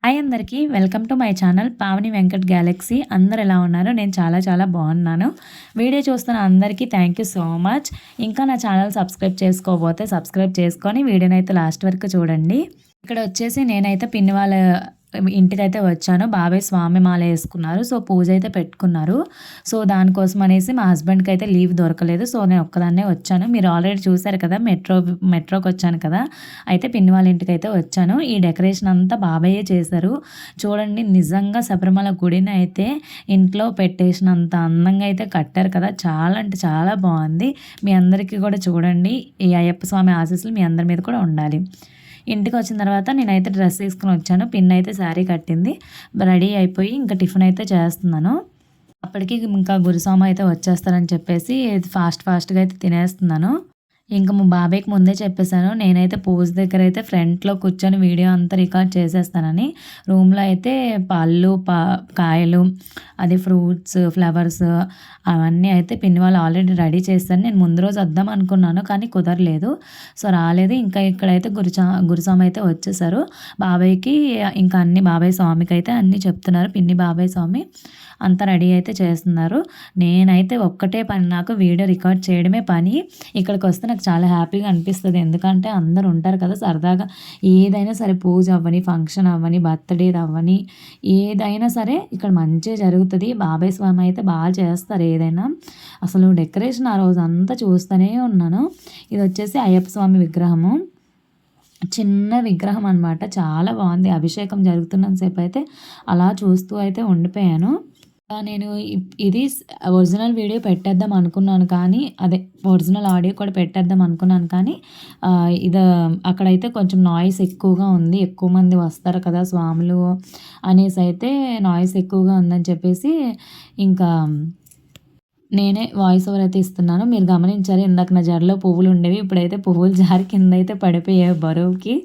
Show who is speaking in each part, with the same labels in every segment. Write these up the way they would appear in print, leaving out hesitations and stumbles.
Speaker 1: Hi అందరికీ welcome to my channel Pavani Venkat Galaxy. అందరు ఎలా ఉన్నారు? నేను చాలా చాలా బాగున్నాను. వీడియో చూస్తున్న అందరికీ థ్యాంక్ యూ సో మచ్. ఇంకా నా ఛానల్ సబ్స్క్రైబ్ చేసుకోకపోతే సబ్స్క్రైబ్ చేసుకొని వీడియోనైతే లాస్ట్ వరకు చూడండి. ఇక్కడ వచ్చేసి నేనైతే పిన్ని వాళ్ళ ఇంటికైతే వచ్చాను. బాబాయ్ స్వామి మాల వేసుకున్నారు. సో పూజ అయితే పెట్టుకున్నారు. సో దానికోసం అనేసి మా హస్బెండ్కి అయితే లీవ్ దొరకలేదు. సో నేను ఒక్కదాన్నే వచ్చాను. మీరు ఆల్రెడీ చూసారు కదా, మెట్రోకి వచ్చాను కదా. అయితే పిన్ని వాళ్ళ ఇంటికి అయితే వచ్చాను. ఈ డెకరేషన్ అంతా బాబాయే చేశారు. చూడండి, నిజంగా శబరిమల గుడిని అయితే ఇంట్లో పెట్టేసినంత అందంగా అయితే కట్టారు కదా. చాలా అంటే చాలా బాగుంది. మీ అందరికీ కూడా చూడండి, ఈ అయ్యప్ప స్వామి ఆశీస్సులు మీ అందరి మీద కూడా ఉండాలి. ఇంటికి వచ్చిన తర్వాత నేనైతే డ్రెస్ తీసుకుని వచ్చాను. పిన్ అయితే శారీ కట్టింది. రెడీ అయిపోయి ఇంకా టిఫిన్ అయితే చేస్తున్నాను. అప్పటికి ఇంకా గురుస్వామి అయితే వచ్చేస్తారని చెప్పేసి ఫాస్ట్గా అయితే తినేస్తున్నాను. ఇంకా మా బాబాయ్కి ముందే చెప్పేశాను, నేనైతే పూజ దగ్గర అయితే ఫ్రంట్లో కూర్చొని వీడియో అంతా రికార్డ్ చేసేస్తానని. రూమ్లో అయితే పళ్ళు కాయలు, అది ఫ్రూట్స్, ఫ్లవర్స్ అవన్నీ అయితే పిన్ని వాళ్ళు ఆల్రెడీ రెడీ చేస్తాను. నేను ముందు రోజు వద్దాం అనుకున్నాను కానీ కుదరలేదు. సో రాలేదు. ఇంకా ఇక్కడైతే గురుస్వామి అయితే వచ్చేసారు. బాబాయ్కి ఇంకా అన్ని బాబాయ్ స్వామికి అయితే అన్నీ చెప్తున్నారు. పిన్ని బాబాయ్ స్వామి అంతా రెడీ అయితే చేస్తున్నారు. నేనైతే ఒక్కటే పని, నాకు వీడియో రికార్డ్ చేయడమే పని. ఇక్కడికి వస్తే నాకు చాలా హ్యాపీగా అనిపిస్తుంది. ఎందుకంటే అందరు ఉంటారు కదా, సరదాగా ఏదైనా సరే, పూజ అవ్వని, ఫంక్షన్ అవ్వని, బర్త్డేది అవ్వని, ఏదైనా సరే ఇక్కడ మంచిగా జరుగుతుంది. బాబాయ్ స్వామి అయితే బాగా చేస్తారు ఏదైనా. అసలు డెకరేషన్ ఆ రోజు అంతా చూస్తూనే ఉన్నాను. ఇది వచ్చేసి అయ్యప్ప స్వామి విగ్రహము, చిన్న విగ్రహం అనమాట. చాలా బాగుంది. అభిషేకం జరుగుతున్నంతసేపు అయితే అలా చూస్తూ అయితే ఉండిపోయాను. నేను ఇది ఒరిజినల్ వీడియో పెట్టేద్దాం అనుకున్నాను కానీ, అదే ఒరిజినల్ ఆడియో కూడా పెట్టేద్దాం అనుకున్నాను కానీ, ఇది అక్కడైతే కొంచెం నాయిస్ ఎక్కువగా ఉంది. ఎక్కువ మంది వస్తారు కదా స్వాములు అనేసి అయితే నాయిస్ ఎక్కువగా ఉందని చెప్పేసి ఇంకా నేనే వాయిస్ ఓవర్ అయితే ఇస్తున్నాను. మీరు గమనించారు, ఇందాక నా జడలో పువ్వులు ఉండేవి, ఇప్పుడైతే పువ్వులు జారి కింద అయితే పడిపోయాయి బరువుకి.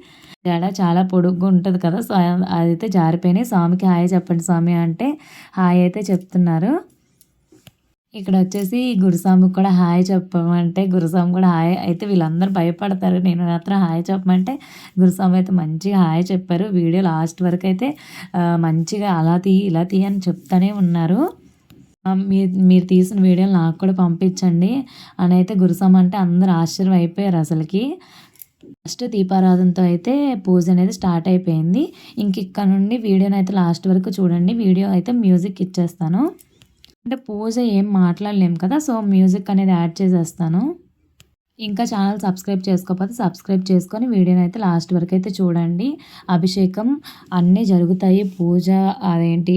Speaker 1: జడ చాలా పొడుగ్గా ఉంటుంది కదా, సో అదైతే జారిపోయినాయి. స్వామికి హాయ్ చెప్పండి స్వామి అంటే హాయ్ అయితే చెప్తున్నారు. ఇక్కడ వచ్చేసి గురుస్వామికి కూడా హాయ్ చెప్పమంటే గురుస్వామి కూడా హాయ్ అయితే, వీళ్ళందరూ భయపడతారు. నేను మాత్రం హాయ్ చెప్పమంటే గురుస్వామి అయితే మంచిగా హాయ్ చెప్పారు. వీడియో లాస్ట్ వరకు అయితే మంచిగా అలా తీయి ఇలా తీయి అని చెప్తానే ఉన్నారు. మీరు తీసిన వీడియోలు నాకు కూడా పంపించండి అని అయితే గురుస్వామి అంటే అందరూ ఆశ్చర్యం అయిపోయారు అసలుకి. ఫస్ట్ దీపారాధనతో అయితే పూజ అనేది స్టార్ట్ అయిపోయింది. ఇంక ఇక్కడ నుండి వీడియోని అయితే లాస్ట్ వరకు చూడండి. వీడియో అయితే మ్యూజిక్ ఇచ్చేస్తాను. అంటే పూజ ఏం మాట్లాడలేము కదా, సో మ్యూజిక్ అనేది యాడ్ చేసేస్తాను. ఇంకా ఛానల్ సబ్స్క్రైబ్ చేసుకోకపోతే సబ్స్క్రైబ్ చేసుకొని వీడియోని అయితే లాస్ట్ వరకు అయితే చూడండి. అభిషేకం అన్నీ జరుగుతాయి. పూజ అదేంటి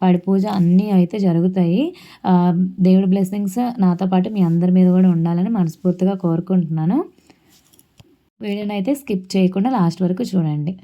Speaker 1: పడి పూజ అన్నీ అయితే జరుగుతాయి. దేవుడి బ్లెస్సింగ్స్ నాతో పాటు మీ అందరి మీద కూడా ఉండాలని మనస్ఫూర్తిగా కోరుకుంటున్నాను. వీడియోని అయితే స్కిప్ చేయకుండా లాస్ట్ వరకు చూడండి.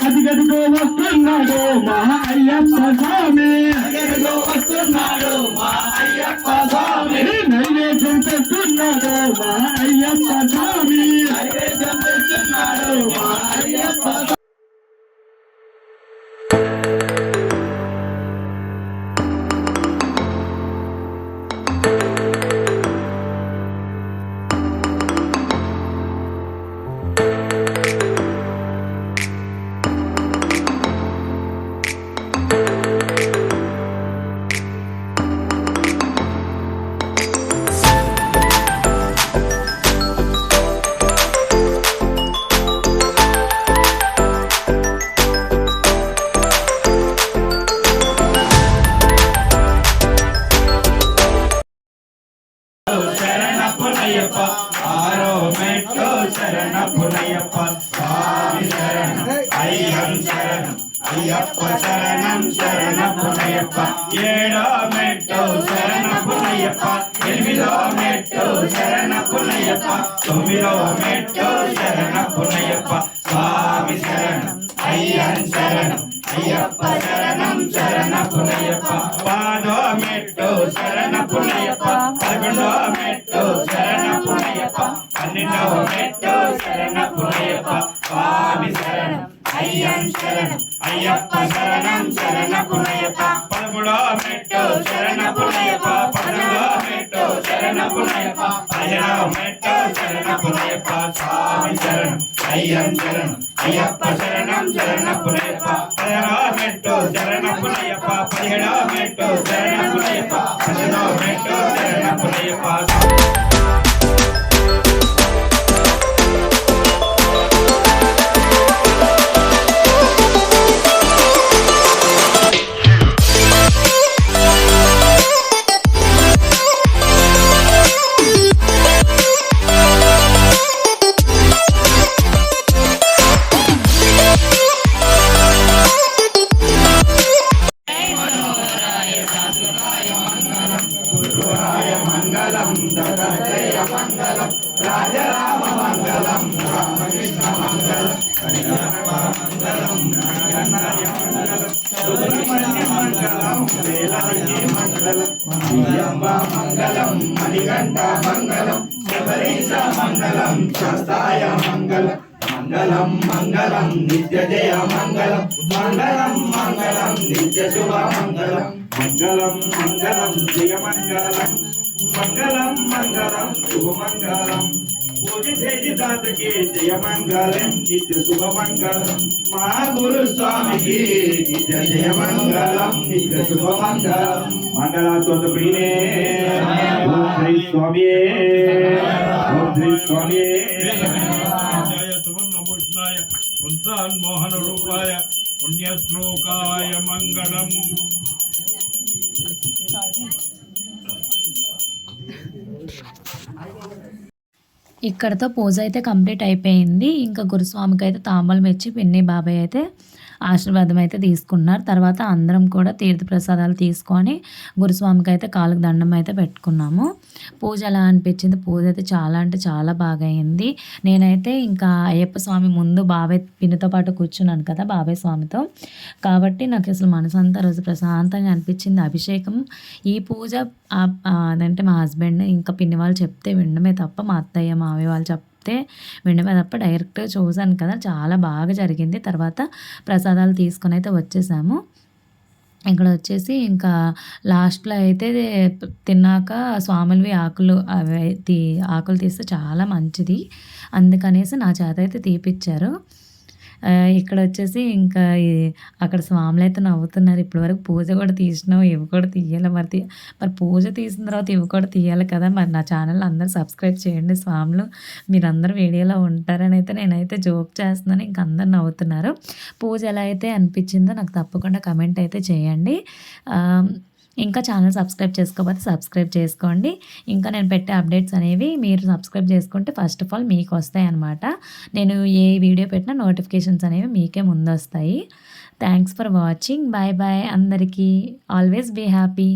Speaker 2: అదిగదిగో వస్తున్నాడు మా అయ్యప్ప స్వామి, అదిగదిగో వస్తున్నాడు మా అయ్యప్ప స్వామి, నైవేద్యం తెస్తున్నాడు మా అయ్యప్ప స్వామి, నైవేద్యం తెస్తున్నాడు మా అయ్యప్ప స్వామి.
Speaker 3: శరణపునయ్యప్ప ఆరో మెట్టు శరణపునయ్యప్ప స్వామి శరణం అయ్యం శరణం అయ్యప్ప శరణం శరణపునయ్యప్ప ఏడో మెట్టు శరణపునయ్యప్ప ఎనిమిదో మెట్టు శరణపునయ్యప్ప తొమ్మిదో మెట్టు శరణపునయ్యప్ప స్వామి శరణం అయ్యం శరణం అయ్యప్ప శరణం శరణపునయ్యప్ప పాదో మెట్టు శరణపునయ్యప్ప పదకొండో మెట్టు శరణపునయ్యప్ప పన్నెండో మెట్టు శరణపునయ్యప్ప స్వామి శరణం అయ్యం శరణం అయ్యప్ప శరణం శరణపునయ్యప్ప పదమూడో మెట్టు శరణపునయ్యప్ప పదమూడో మెట్టు శరణపునయ్యప్ప పదిహేడో మెట్టు శరణపునయ్యప్ప స్వామి శరణం అయ్యం శరణం అయ్యప్ప శరణం శరణపునయ్యప్ప పదిహేడో మెట్టు శరణపునయ్యప్ప పదిహేడో మెట్టు శరణపునయ్యప్ప పదిహేడో మెట్టు శరణపునయ్యప్ప. మంగళం దత్తజయ మంగళం రాజరామ మంగళం రామకృష్ణ మంగళం మంగళం మంగళం సుబ్రహ్మణ్య మంగళం వేలాయి మంగళం అయ్యప్ప మంగళం మణికంఠ మంగళం శబరీశ మంగళం శాస్తాయ మంగళం మంగళం మంగళం నిత్య జయ మంగళం మంగళం మంగళం నిత్య శుభ మంగళం మంగళం మంగళం జయ మంగళం మంగళం మంగళం శుభ మంగళం పూజితాతకి జయ మంగళం నిత్య శుభ మంగళం మా గురు స్వామికి నిత్య జయ మంగళం నిత్య శుభ మంగళం మంగళాచోత ప్రియే ఓం శ్రీ స్వామియే ఓం శ్రీ స్వామియే
Speaker 4: సువర్ణభూషణాయ పుంసాన్మోహన రూపాయ పుణ్యశ్లోకాయ మంగళం.
Speaker 1: ఇక్కడతో పూజ అయితే కంప్లీట్ అయిపోయింది. ఇంకా గురుస్వామికి అయితే తాంబూలం ఇచ్చి పిన్ని బాబాయ్ అయితే ఆశీర్వాదం అయితే తీసుకున్నారు. తర్వాత అందరం కూడా తీర్థప్రసాదాలు తీసుకొని గురుస్వామికి అయితే కాళ్ళకు దండం అయితే పెట్టుకున్నాము. పూజ ఎలా అనిపించింది? పూజ అయితే చాలా అంటే చాలా బాగా అయింది. నేనైతే ఇంకా అయ్యప్ప స్వామి ముందు బాబాయ్ పిన్నితో పాటు కూర్చున్నాను కదా బాబాయ్ స్వామితో, కాబట్టి నాకు అసలు మనసంతా రోజు ప్రశాంతంగా అనిపించింది. అభిషేకం ఈ పూజ అదంటే మా హస్బెండ్ ఇంకా పిన్ని వాళ్ళు చెప్తే వినడమే తప్ప, మా అత్తయ్య మావి వాళ్ళు చెప్తే వినడమే తప్ప డైరెక్ట్గా చూశాను కదా, చాలా బాగా జరిగింది. తర్వాత ప్రసాదాలు తీసుకొని అయితే వచ్చేసాము. ఇక్కడ వచ్చేసి ఇంకా లాస్ట్‌లో అయితే తిన్నాక స్వాములవి ఆకులు ఆకులు తీస్తే చాలా మంచిది. అందుకనేసి నా చేత అయితే తీపిచ్చారు. ఇక్కడొచ్చేసి ఇంకా అక్కడ స్వాములైతే నవ్వుతున్నారు. ఇప్పటివరకు పూజ కూడా తీసినావు, ఇవి కూడా తీయాలి. మరి పూజ తీసిన తర్వాత ఇవి కూడా తీయాలి కదా! మరి నా ఛానల్ అందరూ సబ్స్క్రైబ్ చేయండి స్వాములు. మీరందరూ వీడియోలో ఉంటారని అయితే నేనైతే జోక్ చేస్తున్నాను. ఇంక అందరూ నవ్వుతున్నారు. పూజ ఎలా అయితే అనిపించిందో నాకు తప్పకుండా కమెంట్ అయితే చేయండి. ఇంకా ఛానల్ సబ్స్క్రైబ్ చేసుకోకపోతే సబ్స్క్రైబ్ చేసుకోండి. ఇంకా నేను పెట్టే అప్డేట్స్ అనేవి మీరు సబ్స్క్రైబ్ చేసుకుంటే ఫస్ట్ ఆఫ్ ఆల్ మీకు వస్తాయన్నమాట. నేను ఏ వీడియో పెట్టినా నోటిఫికేషన్స్ అనేవి మీకే ముందొస్తాయి. Thanks for watching. Bye bye అందరికీ. Always be happy.